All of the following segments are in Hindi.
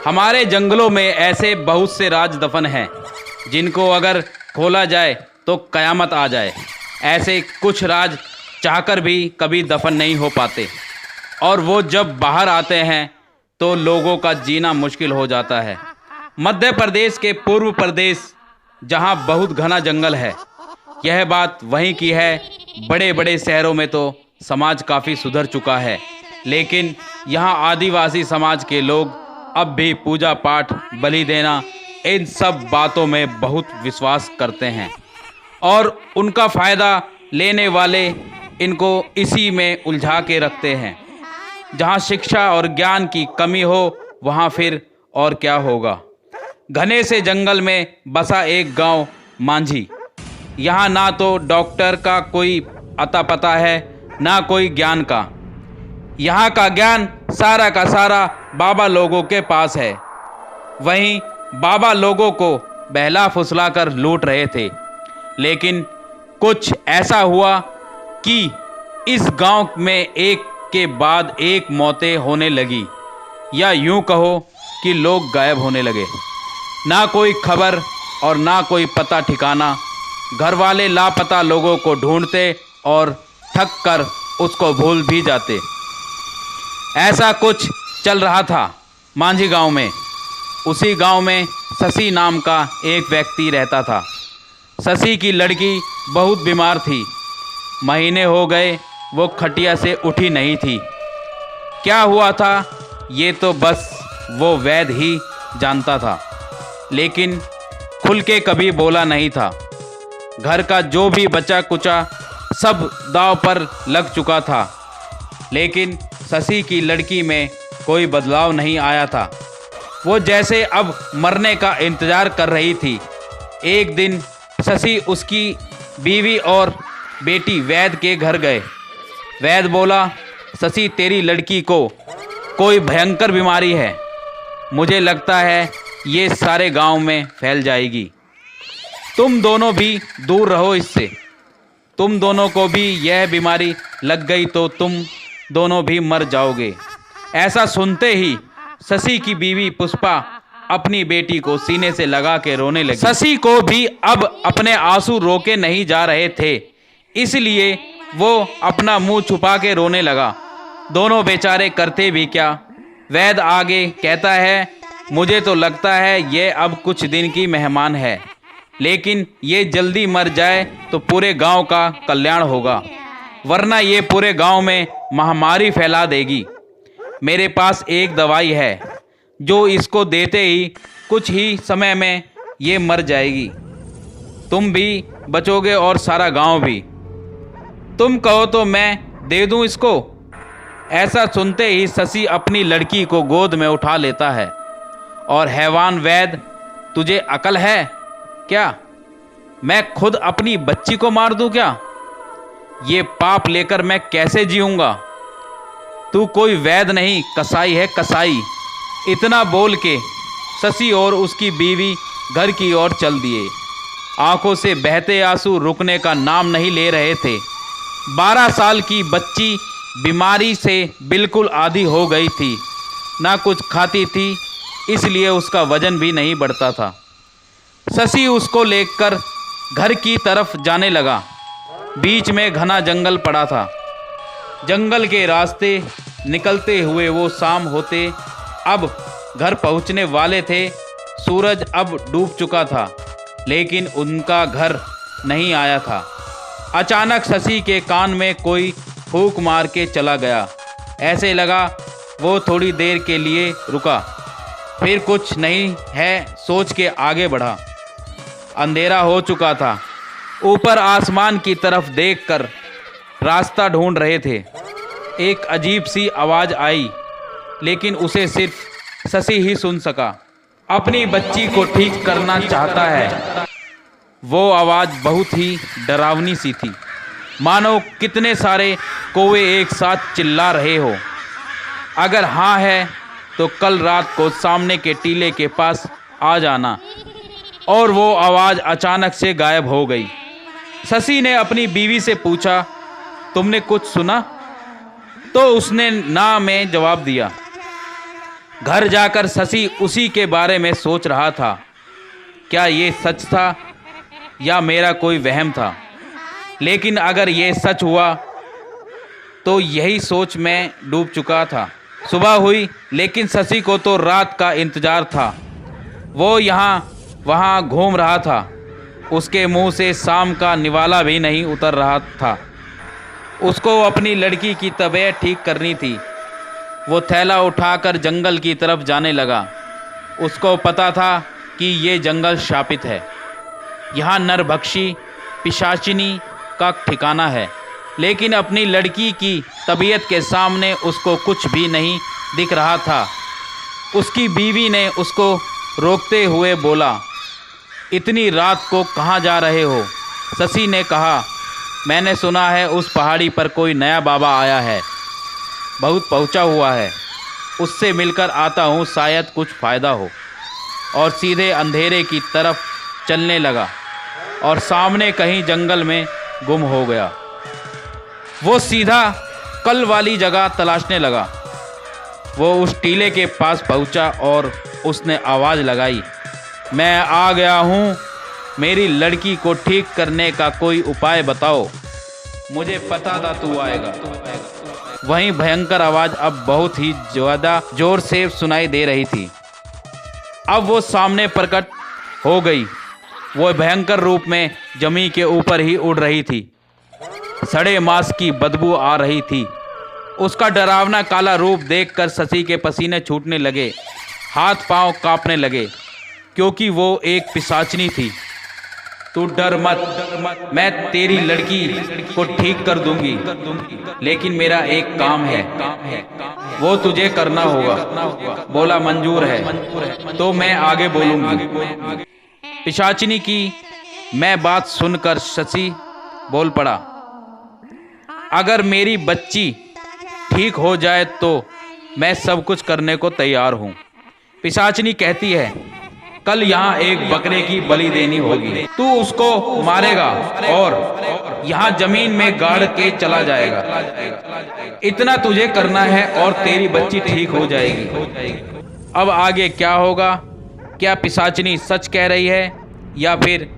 हमारे जंगलों में ऐसे बहुत से राज दफन हैं जिनको अगर खोला जाए तो कयामत आ जाए। ऐसे कुछ राज चाहकर भी कभी दफन नहीं हो पाते, और वो जब बाहर आते हैं तो लोगों का जीना मुश्किल हो जाता है। मध्य प्रदेश के पूर्व प्रदेश, जहाँ बहुत घना जंगल है, यह बात वहीं की है। बड़े बड़े शहरों में तो समाज काफ़ी सुधर चुका है, लेकिन यहाँ आदिवासी समाज के लोग अब भी पूजा पाठ, बलि देना, इन सब बातों में बहुत विश्वास करते हैं, और उनका फ़ायदा लेने वाले इनको इसी में उलझा के रखते हैं। जहाँ शिक्षा और ज्ञान की कमी हो, वहाँ फिर और क्या होगा। घने से जंगल में बसा एक गांव मांझी। यहाँ ना तो डॉक्टर का कोई अता पता है, ना कोई ज्ञान का। यहाँ का ज्ञान सारा का सारा बाबा लोगों के पास है। वहीं बाबा लोगों को बहला फुसला कर लूट रहे थे, लेकिन कुछ ऐसा हुआ कि इस गांव में एक के बाद एक मौतें होने लगी, या यूं कहो कि लोग गायब होने लगे। ना कोई खबर और ना कोई पता ठिकाना। घर वाले लापता लोगों को ढूंढते और थक कर उसको भूल भी जाते। ऐसा कुछ चल रहा था मांझी गांव में। उसी गांव में शशि नाम का एक व्यक्ति रहता था। शशि की लड़की बहुत बीमार थी। महीने हो गए वो खटिया से उठी नहीं थी। क्या हुआ था ये तो बस वो वैद्य ही जानता था, लेकिन खुल के कभी बोला नहीं था। घर का जो भी बचा कुचा सब दांव पर लग चुका था, लेकिन शशि की लड़की में कोई बदलाव नहीं आया था। वो जैसे अब मरने का इंतज़ार कर रही थी। एक दिन शशि उसकी बीवी और बेटी वैद्य के घर गए। वैद्य बोला, शशि तेरी लड़की को कोई भयंकर बीमारी है। मुझे लगता है ये सारे गांव में फैल जाएगी। तुम दोनों भी दूर रहो इससे। तुम दोनों को भी यह बीमारी लग गई तो तुम दोनों भी मर जाओगे। ऐसा सुनते ही शशि की बीवी पुष्पा अपनी बेटी को सीने से लगा के रोने लगी। शशि को भी अब अपने आंसू रोके नहीं जा रहे थे, इसलिए वो अपना मुंह छुपा के रोने लगा। दोनों बेचारे करते भी क्या। वैद्य आगे कहता है, मुझे तो लगता है ये अब कुछ दिन की मेहमान है, लेकिन ये जल्दी मर जाए तो पूरे गांव का कल्याण होगा, वरना ये पूरे गांव में महामारी फैला देगी। मेरे पास एक दवाई है, जो इसको देते ही कुछ ही समय में ये मर जाएगी। तुम भी बचोगे और सारा गांव भी। तुम कहो तो मैं दे दूं इसको। ऐसा सुनते ही शशि अपनी लड़की को गोद में उठा लेता है। और हैवान वैद्य, तुझे अकल है क्या? मैं खुद अपनी बच्ची को मार दूं क्या? ये पाप लेकर मैं कैसे जीऊंगा? तू कोई वैद्य नहीं, कसाई है, कसाई। इतना बोल के शशि और उसकी बीवी घर की ओर चल दिए। आंखों से बहते आंसू रुकने का नाम नहीं ले रहे थे। 12 साल की बच्ची बीमारी से बिल्कुल आधी हो गई थी। ना कुछ खाती थी, इसलिए उसका वजन भी नहीं बढ़ता था। शशि उसको लेकर घर की तरफ जाने लगा। बीच में घना जंगल पड़ा था। जंगल के रास्ते निकलते हुए वो शाम होते अब घर पहुंचने वाले थे। सूरज अब डूब चुका था, लेकिन उनका घर नहीं आया था। अचानक शशि के कान में कोई फूंक मार के चला गया। ऐसे लगा वो थोड़ी देर के लिए रुका, फिर कुछ नहीं है सोच के आगे बढ़ा। अंधेरा हो चुका था। ऊपर आसमान की तरफ देखकर रास्ता ढूंढ रहे थे। एक अजीब सी आवाज़ आई, लेकिन उसे सिर्फ शशि ही सुन सका। अपनी बच्ची को ठीक करना चाहता है। वो आवाज़ बहुत ही डरावनी सी थी, मानो कितने सारे कौवे एक साथ चिल्ला रहे हो। अगर हाँ है तो कल रात को सामने के टीले के पास आ जाना। और वो आवाज़ अचानक से गायब हो गई। शशि ने अपनी बीवी से पूछा, तुमने कुछ सुना? तो उसने ना में जवाब दिया। घर जाकर शशि उसी के बारे में सोच रहा था। क्या ये सच था या मेरा कोई वहम था? लेकिन अगर ये सच हुआ तो यही सोच में डूब चुका था। सुबह हुई, लेकिन शशि को तो रात का इंतजार था। वो यहाँ वहाँ घूम रहा था। उसके मुंह से शाम का निवाला भी नहीं उतर रहा था। उसको अपनी लड़की की तबीयत ठीक करनी थी। वो थैला उठाकर जंगल की तरफ जाने लगा। उसको पता था कि ये जंगल शापित है। यहाँ नरभक्षी पिशाचिनी का ठिकाना है। लेकिन अपनी लड़की की तबीयत के सामने उसको कुछ भी नहीं दिख रहा था। उसकी बीवी ने उसको रोकते हुए बोला, इतनी रात को कहाँ जा रहे हो? शशि ने कहा, मैंने सुना है उस पहाड़ी पर कोई नया बाबा आया है, बहुत पहुँचा हुआ है। उससे मिलकर आता हूँ, शायद कुछ फ़ायदा हो। और सीधे अंधेरे की तरफ चलने लगा और सामने कहीं जंगल में गुम हो गया। वो सीधा कल वाली जगह तलाशने लगा। वो उस टीले के पास पहुंचा और उसने आवाज़ लगाई, मैं आ गया हूँ, मेरी लड़की को ठीक करने का कोई उपाय बताओ, मुझे पता था तू आएगा। वहीं भयंकर आवाज़ अब बहुत ही ज़्यादा जोर से सुनाई दे रही थी। अब वो सामने प्रकट हो गई। वो भयंकर रूप में जमीन के ऊपर ही उड़ रही थी। सड़े मांस की बदबू आ रही थी। उसका डरावना काला रूप देखकर शशि के पसीने छूटने लगे, हाथ पांव कांपने लगे, क्योंकि वो एक पिशाचनी थी। तू डर मत, मैं तेरी लड़की को ठीक कर दूंगी, लेकिन मेरा एक काम है, वो तुझे करना होगा। बोला, मंजूर है तो मैं आगे बोलूंगी। पिशाचिनी की मैं बात सुनकर शशि बोल पड़ा, अगर मेरी बच्ची ठीक हो जाए तो मैं सब कुछ करने को तैयार हूँ। पिशाचिनी कहती है, कल यहाँ एक बकरे की बलि देनी होगी। तू उसको मारेगा और यहाँ जमीन में गाड़ के चला जाएगा। इतना तुझे करना है और तेरी बच्ची ठीक हो जाएगी। अब आगे क्या होगा? क्या पिशाचिनी सच कह रही है या फिर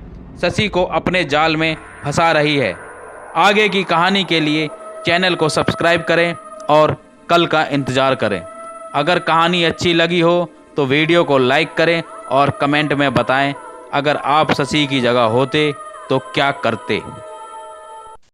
शशि को अपने जाल में फंसा रही है? आगे की कहानी के लिए चैनल को सब्सक्राइब करें और कल का इंतज़ार करें। अगर कहानी अच्छी लगी हो तो वीडियो को लाइक करें और कमेंट में बताएं, अगर आप शशि की जगह होते तो क्या करते।